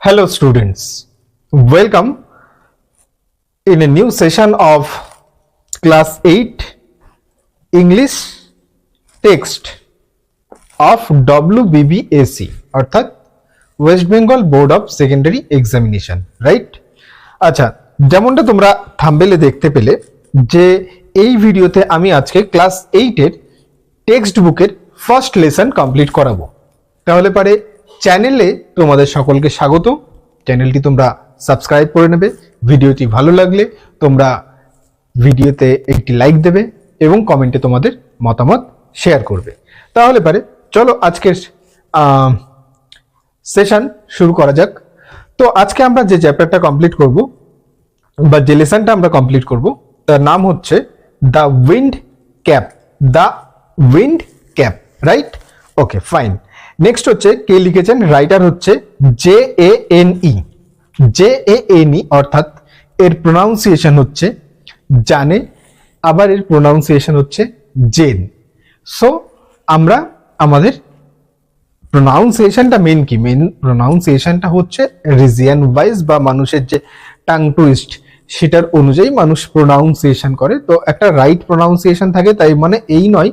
Hello students, welcome in a new session of class 8 English text of WBBAC অর্থাৎ West Bengal board of secondary examination, right? আচ্ছা, যেমনটা তোমরা থাম্বনেলে দেখতে পেলে যে এই ভিডিওতে আমি আজকে ক্লাস 8 এর টেক্সট বুকের ফার্স্ট লেসন কমপ্লিট করাবো। তাহলে পারে চ্যানেলে তোমাদের সকলকে স্বাগত। চ্যানেলটি তোমরা সাবস্ক্রাইব করে নেবে। ভিডিওটি ভালো লাগলে তোমরা ভিডিওতে একটি লাইক দেবে এবং কমেন্টে তোমাদের মতামত শেয়ার করবে। তাহলে পারে চলো আজকের সেশন শুরু করা যাক। তো আজকে আমরা যে চ্যাপ্টারটা কমপ্লিট করব বা যে লেসনটা আমরা কমপ্লিট করব তার নাম হচ্ছে the wind cap. The wind cap, right? Okay, fine. Next হচ্ছে কে লিখেছেন, রাইটার হচ্ছে JANE অর্থাৎ এর প্রোনাউন্সিয়েশন হচ্ছে জানে, আবার এর প্রোনাউন্সিয়েশন হচ্ছে জেন। সো আমরা আমাদের প্রোনাউন্সিয়েশনটা মেন প্রোনাউন্সিয়েশনটা হচ্ছে রিজিয়ন ওয়াইজ বা মানুষের যে টাং টুইস্ট সেটার অনুযায়ী মানুষ প্রোনাউন্সিয়েশন করে। তো একটা রাইট প্রোনাউন্সিয়েশন থাকে, তাই মানে এই নয়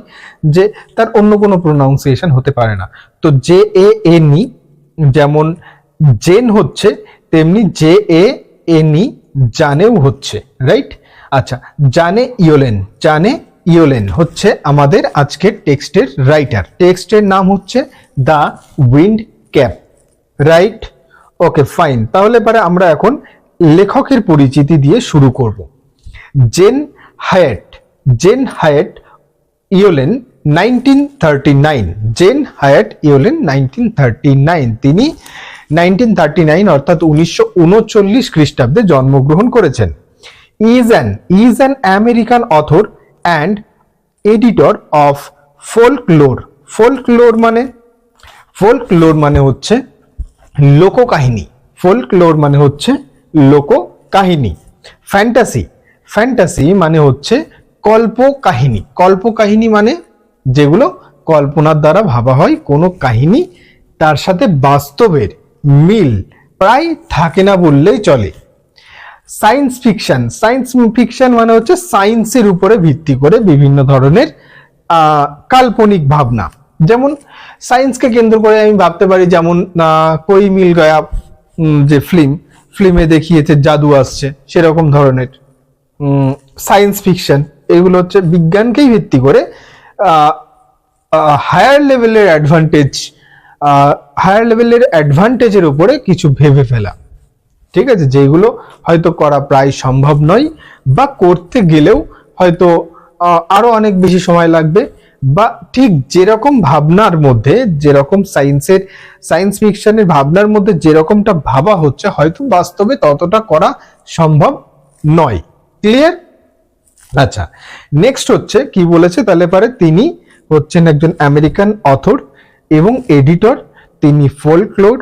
যে তার অন্য কোনো প্রোনাউন্সিয়েশন হতে পারে না। তো JANE যেমন জেন হচ্ছে তেমনি JANE জানেও হচ্ছে, রাইট? আচ্ছা, জানে ইয়োলেন হচ্ছে আমাদের আজকের টেক্সটের রাইটার। টেক্সটের নাম হচ্ছে the wind cap, right? Okay, fine. তাহলে পরে আমরা এখন লেখকের পরিচিতি দিয়ে শুরু করব। Jane Hyatt Yolen 1939। Jane Hyatt Yolen 1939। তিনি 1939 অর্থাৎ 1939 খ্রিস্টাব্দে জন্মগ্রহণ করেছেন। Is an American author and editor of folklore. Folklore মানে হচ্ছে লোককাহিনী। ফোল্কলোর মানে হচ্ছে লোককাহিনী। ফ্যান্টাসি মানে হচ্ছে কল্পকাহিনী। কল্পকাহিনী মানে যেগুলো কল্পনার দ্বারা ভাবা হয় কোনো কাহিনী, তার সাথে বাস্তবের মিল প্রায় থাকে না বললেই চলে। সায়েন্স ফিকশন মানে হচ্ছে সায়েন্সের উপরে ভিত্তি করে বিভিন্ন ধরনের কাল্পনিক ভাবনা। যেমন সায়েন্সকে কেন্দ্র করে আমি ভাবতে পারি, যেমন কোই মিল গয়া যে ফিল্মে দেখিয়েছে জাদু আসছে, সেরকম ধরনের সায়েন্স ফিকশন। এগুলো হচ্ছে বিজ্ঞানকেই ভিত্তি করে হায়ার লেভেলের অ্যাডভান্টেজের উপরে কিছু ভেবে ফেলা, ঠিক আছে? যেগুলো হয়তো করা প্রায় সম্ভব নয় বা করতে গেলেও হয়তো আরো অনেক বেশি সময় লাগবে, বা ঠিক যেরকম ভাবনার মধ্যে, যেরকম সায়েন্স ফিকশনের ভাবনার মধ্যে যেরকমটা ভাবা হচ্ছে হয়তো বাস্তবে ততটা করা সম্ভব নয়। ক্লিয়ার? আচ্ছা, নেক্সট হচ্ছে কি বলেছে, তাহলে পারে তিনি হচ্ছেন একজন আমেরিকান অথর এবং এডিটর। তিনি ফোল্কলোর,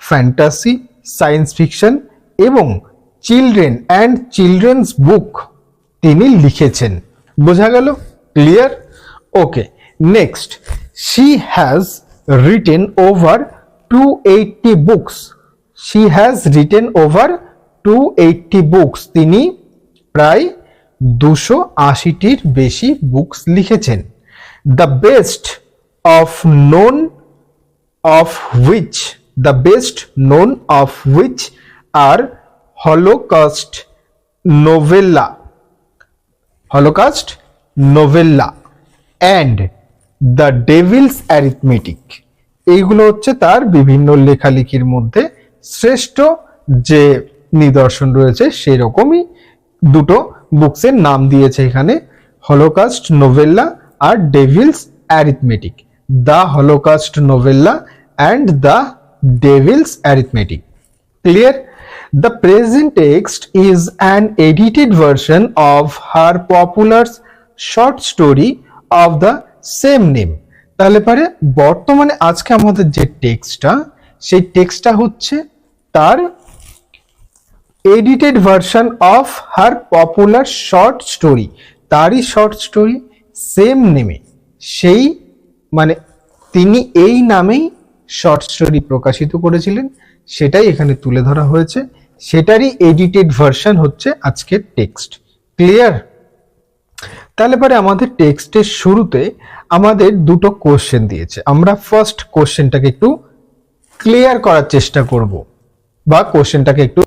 ফ্যান্টাসি, সায়েন্স ফিকশন এবং চিলড্রেন্স বুক তিনি লিখেছেন। বোঝা গেল? Clear? Okay, next, she has written over 280 books. She has written over 280 books. তিনি প্রায় 280টির বেশি বুকস লিখেছেন। The best known of which are Holocaust novella and the Devil's Arithmetic। এইগুলো হচ্ছে তার বিভিন্ন লেখালেখির মধ্যে শ্রেষ্ঠ যে নিদর্শন রয়েছে, সেরকমই দুটো বুকসের নাম দিয়েছে এখানে, হলোকাস্ট নোভেল্লা আর Devil's Arithmetic. The Holocaust novella and the Devil's Arithmetic. Clear? The present text is an edited version of her popular short story of the same name. তাহলে পারে বর্তমানে আজকে আমাদের যে টেক্সটটা, সেই টেক্সটটা হচ্ছে তার edited version of her popular short story. তারই শর্ট স্টোরি সেম নেমে, সেই মানে তিনি এই নামেই শর্ট স্টোরি প্রকাশিত করেছিলেন, সেটাই এখানে তুলে ধরা হয়েছে, সেটারই এডিটেড ভার্সন হচ্ছে আজকের টেক্সট। ক্লিয়ার? তাহলে পরে আমাদের টেক্সটের শুরুতে আমাদের দুটো কোশ্চেন দিয়েছে, আমরা ফার্স্ট কোশ্চেনটাকে একটু ক্লিয়ার করার চেষ্টা করব বা কোশ্চেনটাকে একটু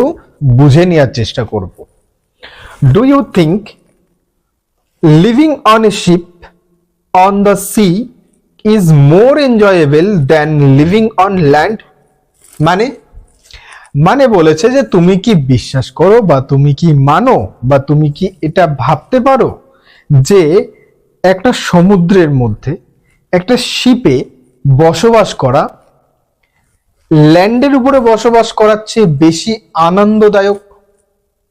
বুঝে নেওয়ার চেষ্টা করব। Do you think living on a ship on the sea is more enjoyable than living on land? মানে বলেছে যে তুমি কি বিশ্বাস করো বা তুমি কি মানো বা তুমি কি এটা ভাবতে পারো যে একটা সমুদ্রের মধ্যে একটা শিপে বসবাস করা ল্যান্ডের উপরে বসবাস করার চেয়ে বেশি আনন্দদায়ক,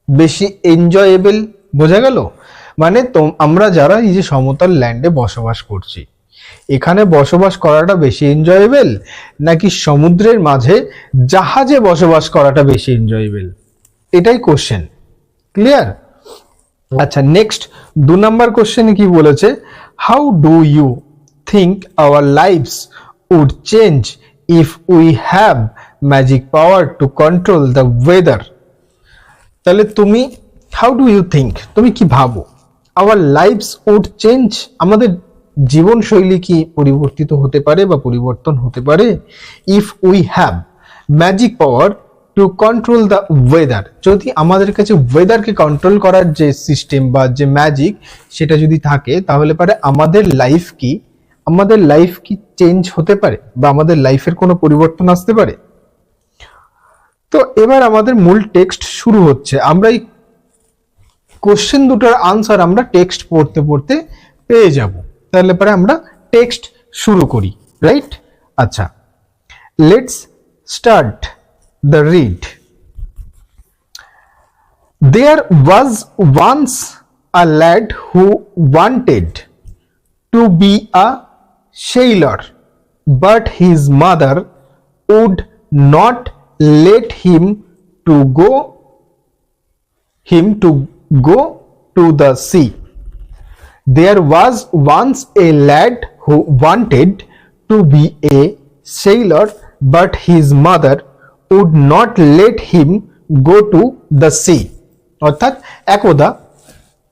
বেশি এনজয়েবল? বোঝা গেল? মানে আমরা যারা এই যে সমতল ল্যান্ডে বসবাস করছি, এখানে বসবাস করাটা বেশি এনজয়েবল নাকি সমুদ্রের মাঝে জাহাজে বসবাস করাটা বেশি এনজয়েবল? এটাই কোশ্চেন। ক্লিয়ার? আচ্ছা, নেক্সট 2 নাম্বার কোশ্চেনে কি বলেছে? How do you think our lifes would change if we have magic power to control the weather? তাহলে তুমি হাউ ডু ইউ থিঙ্ক, তুমি কি ভাবো আওয়ার লাইফস উড চেঞ্জ, আমাদের জীবনশৈলী কি পরিবর্তিত হতে পারে বা পরিবর্তন হতে পারে if we have magic power to control the weather? যদি আমাদের কাছে ওয়েদারকে কন্ট্রোল করার যে সিস্টেম বা যে ম্যাজিক সেটা যদি থাকে, তাহলে পারে আমাদের লাইফ কি চেঞ্জ হতে পারে বা আমাদের লাইফের কোনো পরিবর্তন আসতে পারে? তো এবার আমাদের মূল টেক্সট শুরু হচ্ছে। আমরা এই কোশ্চেন দুটোর আনসার আমরা টেক্সট পড়তে পড়তে পেয়ে যাব। তাহলে পরে আমরা টেক্সট শুরু করি, রাইট? আচ্ছা, let's start the read. There was once a lad who wanted to be a sailor, but his mother would not let him to go to the sea. There was once a lad who wanted to be a sailor, but his mother would not let him go to the sea. অর্থাৎ একদা,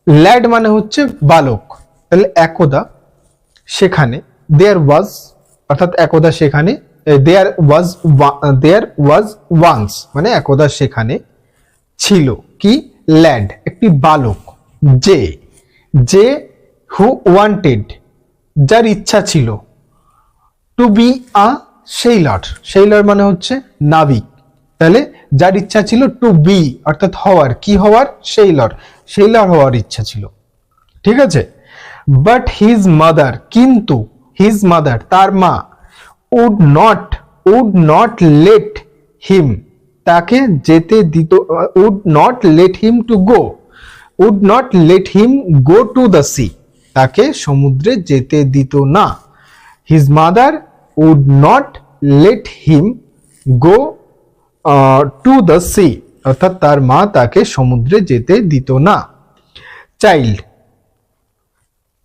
lad মানে হচ্ছে বালক, তাহলে একদা সেখানে, দেয়ার ওয়াজ অর্থাৎ একদা সেখানে, দেয়ার ওয়াজ ওয়ান্স মানে একদা সেখানে ছিল কি? ল্যাড, একটি বালক, যে হু ওয়ান্টেড যার ইচ্ছা ছিল, টু বি আ সেইলার মানে হচ্ছে নাবিক, তাহলে যার ইচ্ছা ছিল টু বি অর্থাৎ হওয়ার, কি হওয়ার? সেইলার হওয়ার ইচ্ছা ছিল, ঠিক আছে? বাট হিজ মাদার, কিন্তু হিজ মাদার তার মা, উড নট লেট হিম তাকে যেতে দিত, would not let him go to the sea তাকে সমুদ্রে যেতে দিত না। His mother would not let him go to the sea অর্থাৎ তার মা তাকে সমুদ্রে যেতে দিত না। Child,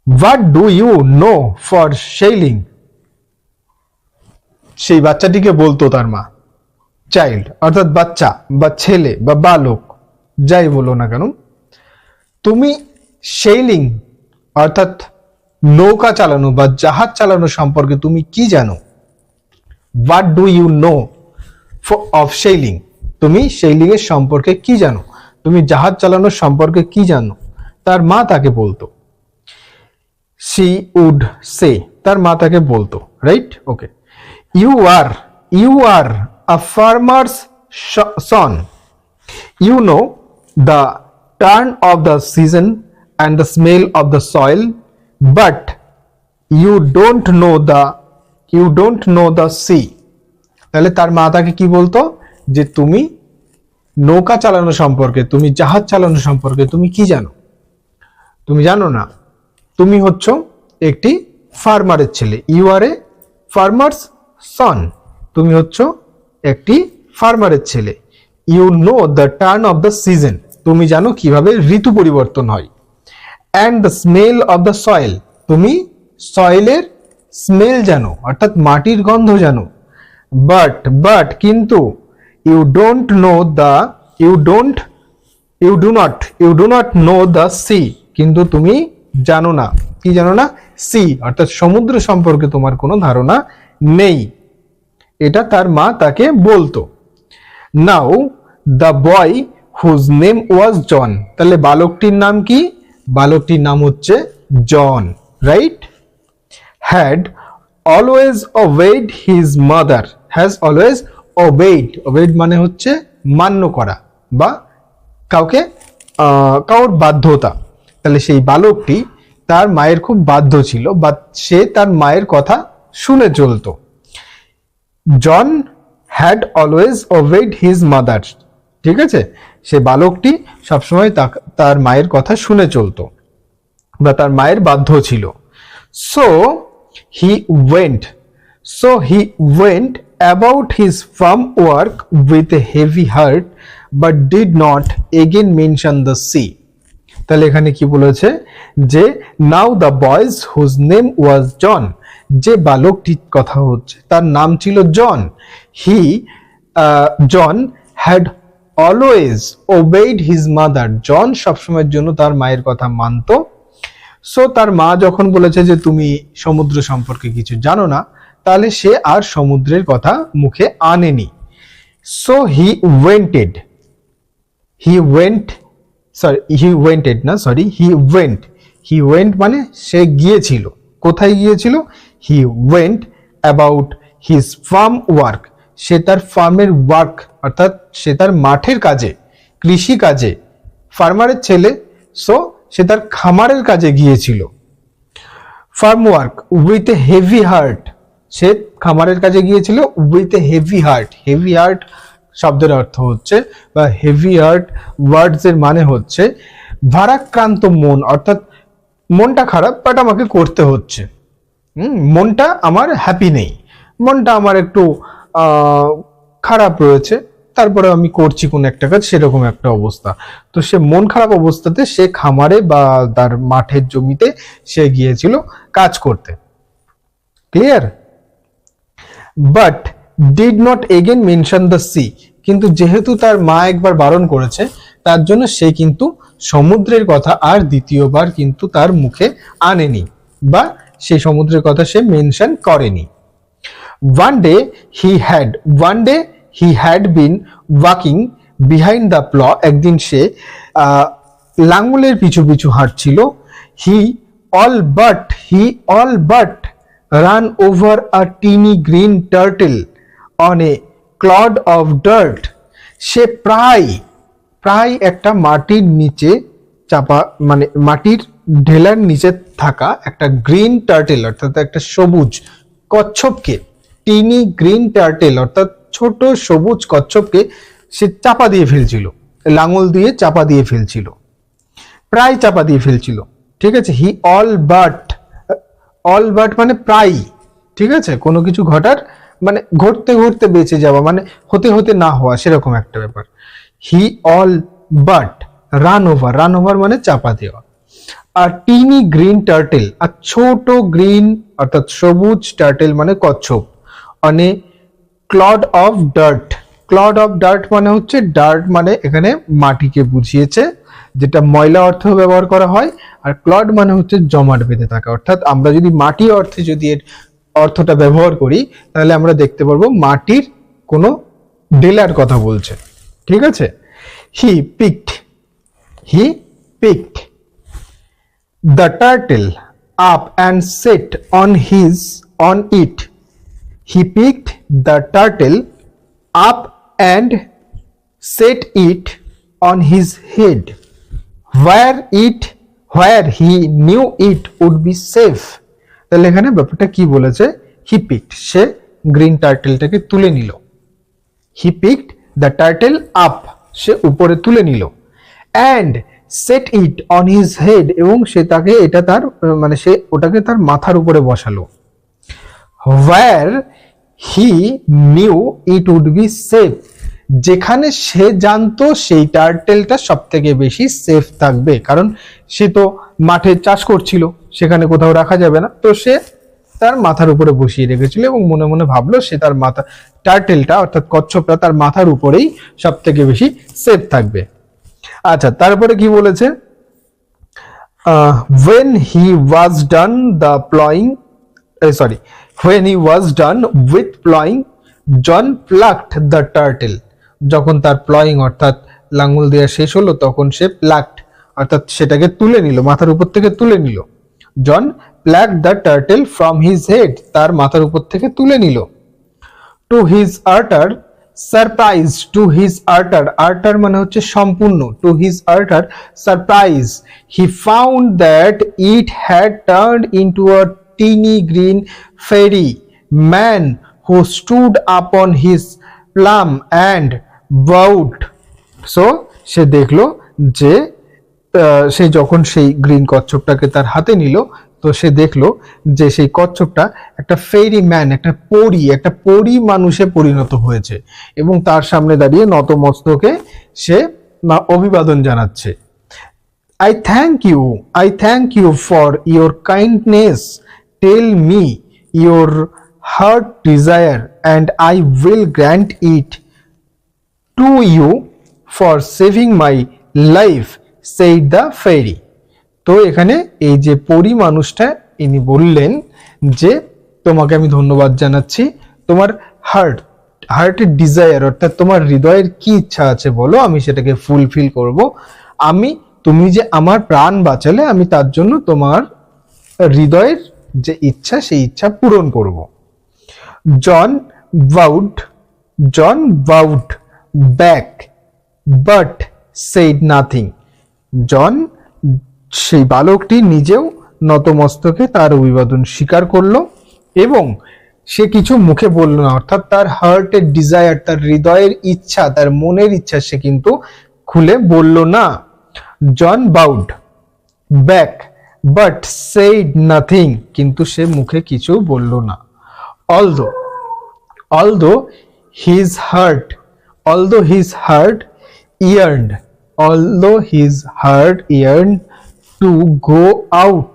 what do you know for sailing? সেই বাচ্চাটিকে বলতো তার মা। চাইল্ড অর্থাৎ বাচ্চা বা ছেলে বা বালক, যাই বলো না কেন, তুমি সেইলিং অর্থাৎ নৌকা চালানো বা জাহাজ চালানো সম্পর্কে তুমি কি জানো? What do you know of sailing, তুমি সেইলিং এর সম্পর্কে কি জানো, তুমি জাহাজ চালানোর সম্পর্কে কি জানো? তার মা তাকে বলতো। শি উড সে, তার মা তাকে বলতো, right? Okay. You are a farmer's son, you know the turn of the season and the smell of the soil, but you don't know the sea. তাহলে তার মা তাকে কি বলতো? যে তুমি নৌকা চালানো সম্পর্কে, তুমি জাহাজ চালানো সম্পর্কে তুমি কি জানো? তুমি জানো না, তুমি হচ্ছ একটি ফার্মারের ছেলে। ইউ আর এ ফার্মার্স সন, তুমি হচ্ছ একটি ফার্মারের ছেলে। You know the turn of the season, তুমি জানো কিভাবে ঋতু পরিবর্তন হয়। and the smell of the soil, তুমি সয়েলের স্মেল জানো অর্থাৎ মাটির গন্ধ জানো। but কিন্তু you don't know the you do not know the sea, কিন্তু তুমি জানো না, কি জানো না? সি, অর্থাৎ সমুদ্র সম্পর্কে তোমার কোনো ধারণা নেই। এটা তার মা তাকে বলতো। Now the boy whose name was John, তাহলে বালকটির নাম কি? বালকটির নাম হচ্ছে John, right? Had always obeyed his mother, has always obeyed মানে হচ্ছে মান্য করা বা কাউকে কাউর বাধ্যতা। তাহলে সেই বালকটি তার মায়ের খুব বাধ্য ছিল বা সে তার মায়ের কথা শুনে চলতো। John had always obeyed his mother, ঠিক আছে? সে বালকটি সবসময় তার মায়ের কথা শুনে চলতো বা তার মায়ের বাধ্য ছিল। So he went about his farm work with a heavy heart but did not again mention the sea. তাহলে এখানে কি বলেছে যে now the boys whose name was John, যে বালকটির কথা হচ্ছে তার নাম ছিল John. John had always obeyed his mother, John সবসময়ের জন্য তার মায়ের কথা মানত। সো তার মা যখন বলেছে যে তুমি সমুদ্র সম্পর্কে কিছু জানো না, তাহলে সে আর সমুদ্রের কথা মুখে আনেনি। সো হি ওয়েন্ট মানে সে গিয়েছিল। কোথায় গিয়েছিল? He went about his farm work, সে তার ফার্মের ওয়ার্ক অর্থাৎ সে তার মাঠের কাজে, কৃষি কাজে, ফার্মারের ছেলে, সো সে তার খামারের কাজে গিয়েছিল। Farm work with a heavy heart, সে খামারের কাজে গিয়েছিল with a heavy heart. Heavy heart শব্দের অর্থ হচ্ছে বা হেভি হার্ট ওয়ার্ডস এর মানে হচ্ছে ভারাক্রান্ত মন, অর্থাৎ মনটা খারাপ বাট আমাকে করতে হচ্ছে। মনটা আমার হ্যাপি নেই, মনটা আমার একটু খারাপ রয়েছে, তারপরে আমি করছি কোন একটা কাজ, সেরকম একটা অবস্থা। তো সে মন খারাপ অবস্থাতে সে খামারে বা তার মাঠের জমিতে সে গিয়েছিল কাজ করতে। Clear? But did not again mention the sea, কিন্তু যেহেতু তার মা একবার বারণ করেছে, তার জন্য সে কিন্তু সমুদ্রের কথা আর দ্বিতীয়বার কিন্তু তার মুখে আনেনি বা সেই সমুদ্রের কথা সে মেনশন করেনি। One day he had been walking behind the plow, একদিন সে লাঙ্গলের পিছু পিছু হাঁটছিল। He all but ran over a teeny green turtle on a clod of dirt. সে প্রায় একটা মাটির নিচে চাপা মানে মাটির ঢেলার নিচে থাকা একটা গ্রিন টার্টেল অর্থাৎ একটা সবুজ কচ্ছপকে, টিনি গ্রিন টার্টেল অর্থাৎ ছোট সবুজ কচ্ছপকে সে চাপা দিয়ে ফেলছিল, লাঙল দিয়ে চাপা দিয়ে ফেলছিল, প্রায় চাপা দিয়ে ফেলছিল। ঠিক আছে? হি অল বাট মানে প্রায়, ঠিক আছে? কোনো কিছু ঘটার মানে ঘটতে ঘটতে বেঁচে যাওয়া মানে হতে হতে না হওয়া, সেরকম একটা ব্যাপার। হি অল বাট রান ওভার মানে চাপা দেওয়া। আর টিনি গ্রিন টার্টেল, আর ছোট গ্রিন অর্থাৎ সবুজ টার্টেল মানে কচ্ছপ, on a clod of dirt মানে হচ্ছে ডার্ট মানে এখানে মাটিকে বুঝিয়েছে, যেটা ময়লা অর্থ ব্যবহার করা হয়। আর ক্লড মানে হচ্ছে জমাট বেঁধে থাকা, অর্থাৎ আমরা যদি মাটি অর্থে যদি এর অর্থটা ব্যবহার করি তাহলে আমরা দেখতে পারবো মাটির কোনো ডেলার কথা বলছে। ঠিক আছে? He picked the turtle up and sat on it. He picked the turtle up and set it on his head where he knew it would be safe. তাহলে এখানে ব্যাপারটা কি বলেছে? হি পিকড, সে গ্রিন টার্টেলটাকে তুলে নিল। He picked the turtle up, সে উপরে তুলে নিল। And set it on his head, এবং সে তাকে এটা তার মানে সে ওটাকে তার মাথার উপরে বসালো। Where he knew it would be safe, যেখানে সে জানতো সেই টার্টেলটা সব থেকে বেশি সেফ থাকবে, কারণ সে তো মাঠে চাষ করছিল, সেখানে কোথাও রাখা যাবে না, তো সে তার মাথার উপরে বসিয়ে রেখেছিল এবং মনে মনে ভাবলো সে তার টার্টেলটা অর্থাৎ কচ্ছপটা তার মাথার উপরেই সব থেকে বেশি সেফ থাকবে। আচ্ছা, তারপরে কি বলেছে, when he was done the plowing when he was done with plowing, John plucked the turtle. যখন তার প্লয়িং অর্থাৎ লাঙ্গল দেওয়া শেষ হলো তখন সে প্লাকড অর্থাৎ সেটাকে তুলে নিল, মাথার উপর থেকে তুলে নিল। জন plucked the turtle from his head, তার মাথার উপর থেকে তুলে নিল। To his utter surprise, to his utter মানে হচ্ছে সম্পূর্ণ, to his utter surprise, he found that it had turned into a teeny green fairy man who stood upon his plum and bowed. So সে দেখলো যে সে যখন সেই green কচ্ছপটাকে তার হাতে নিল তো সে দেখলো যে সেই কচ্ছপটা একটা ফেরি ম্যান, একটা পরী মানুষে পরিণত হয়েছে এবং তার সামনে দাঁড়িয়ে নতমস্তকে সে অভিবাদন জানাচ্ছে। I thank you for your kindness. Tell me your heart desire and I will grant it to you for saving my life, said the fairy. তো এখানে এই যে পরী মানুষটা ইনি বললেন যে তোমাকে আমি ধন্যবাদ জানাচ্ছি, তোমার হার্টের ডিজায়ার অর্থাৎ তোমার হৃদয়ের কি ইচ্ছা আছে বলো, আমি সেটাকে ফুলফিল করব। তুমি যে আমার প্রাণ বাঁচালে আমি তার জন্য তোমার হৃদয়ের যে ইচ্ছা সেই ইচ্ছা পূরণ করব। জন vowed back but said nothing. জন সেই বালকটি নিজেও নতমস্তকে তার অভিবাদন স্বীকার করলো এবং সে কিছু মুখে বলল না, অর্থাৎ তার হার্টের ডিজায়ার, তার হৃদয়ের ইচ্ছা, তার মনের ইচ্ছা সে কিন্তু খুলে বলল না। John bowed back but said nothing, কিন্তু সে মুখে কিছু বলল না। although his heart yearned to go out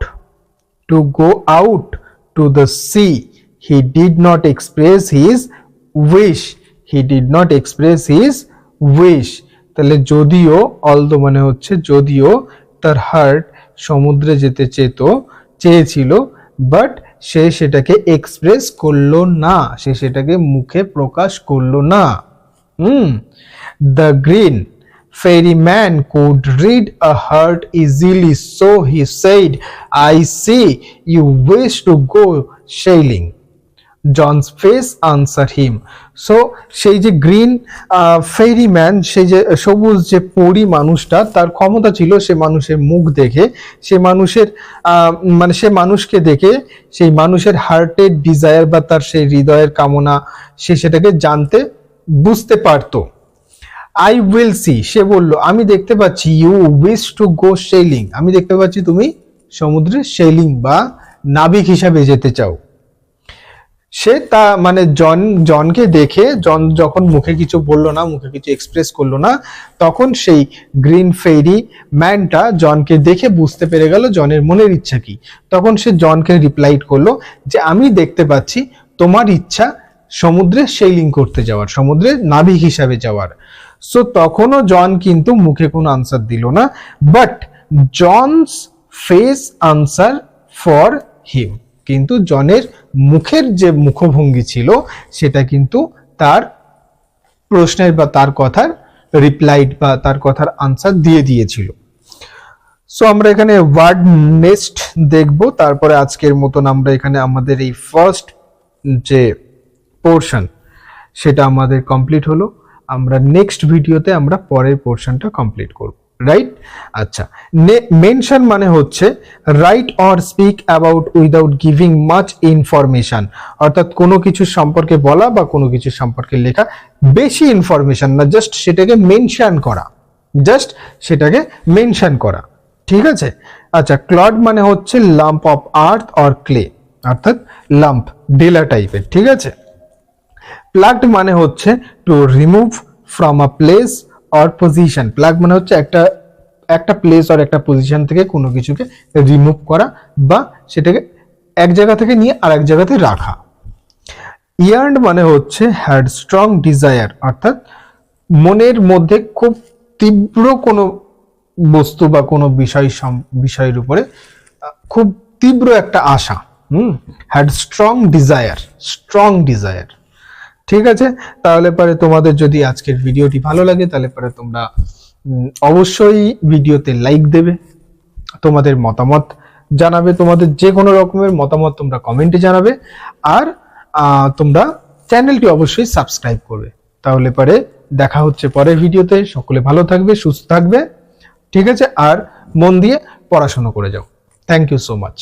to the sea, he did not express his wish. তাহলে যদিও although মানে হচ্ছে যদিও তার হার্ট সমুদ্রে যেতে চেয়েছিল বাট সে সেটাকে এক্সপ্রেস করলো না, সে সেটাকে মুখে প্রকাশ করলো না। The green fairy man could read a heart easily, so he said, I see you wish to go sailing. John's face answered him. So সেই যে গ্রিন ফেরি ম্যান, সেই যে সবুজ যে পরী মানুষটা, তার ক্ষমতা ছিল সে মানুষের মুখ দেখে, সে মানুষকে দেখে সেই মানুষের হার্টের ডিজায়ার বা তার সেই হৃদয়ের কামনা সে সেটাকে বুঝতে পারতো। I will see, সে বলল আমি দেখতে পাচ্ছি, you wish to go sailing, আমি দেখতে পাচ্ছি তুমি সমুদ্রে সেলিং বা নাবিক হিসাবে যেতে চাও। সে জনকে দেখে, জন যখন মুখে কিছু বললো না, মুখে কিছু এক্সপ্রেস করলো না, তখন সেই গ্রিন ফেরি ম্যানটা জনকে দেখে বুঝতে পেরে গেল জনের মনের ইচ্ছা কি। তখন সে জনকে রিপ্লাই করলো যে আমি দেখতে পাচ্ছি তোমার ইচ্ছা সমুদ্রে সেলিং করতে যাওয়ার, সমুদ্রে নাবিক হিসাবে যাওয়ার। সো তখনও জন কিন্তু মুখে কোনো আনসার দিল না, but John's face answer for him, কিন্তু জনের মুখের যে মুখভঙ্গি ছিল সেটা কিন্তু তার প্রশ্নের বা তার কথার রিপ্লাইড বা তার কথার আনসার দিয়েছিল। সো আমরা এখানে ওয়ার্ড নেস্ট দেখব, তারপরে আজকের মতন আমরা এখানে আমাদের এই ফার্স্ট যে পোর্শন সেটা আমাদের কমপ্লিট হলো। আমরা নেক্সট ভিডিওতে আমরা পরের পোর্শনটা কমপ্লিট করব, রাইট? আচ্ছা, মেনশন মানে হচ্ছে right or speak about without giving much information, অর্থাৎ কোনো কিছু সম্পর্কে বলা বা কোনো কিছু সম্পর্কে লেখা, বেশি ইনফরমেশন না, জাস্ট সেটাকে মেনশন করা, ঠিক আছে? আচ্ছা, ক্লড মানে হচ্ছে lump of earth or clay, অর্থাৎ লাম্প ডেলা টাইপের, ঠিক আছে? প্লাগড মানে হচ্ছে to remove from a place or position, plug মানে হচ্ছে একটা প্লেস অর একটা পজিশন থেকে কোনো কিছুকে রিমুভ করা বা সেটাকে এক জায়গা থেকে নিয়ে আরেক জায়গাতে রাখা। ইয়ার্ন মানে হচ্ছে হ্যাড স্ট্রং ডিজায়ার, অর্থাৎ মনের মধ্যে খুব তীব্র কোনো বস্তু বা কোনো বিষয়ের উপরে খুব তীব্র একটা আশা। Had strong desire. ঠিক আছে, তাহলে পরে তোমাদের যদি আজকের ভিডিওটি ভালো লাগে তাহলে পরে তোমরা অবশ্যই ভিডিওতে লাইক দেবে, তোমাদের মতামত জানাবে, তোমাদের যে কোনো রকমের মতামত তোমরা কমেন্টে জানাবে, আর তোমরা চ্যানেলটি অবশ্যই সাবস্ক্রাইব করবে। তাহলে পরে দেখা হচ্ছে পরের ভিডিওতে। সকলে ভালো থাকবে, সুস্থ থাকবে, ঠিক আছে, আর মন দিয়ে পড়াশোনা করে যাও। Thank you so much.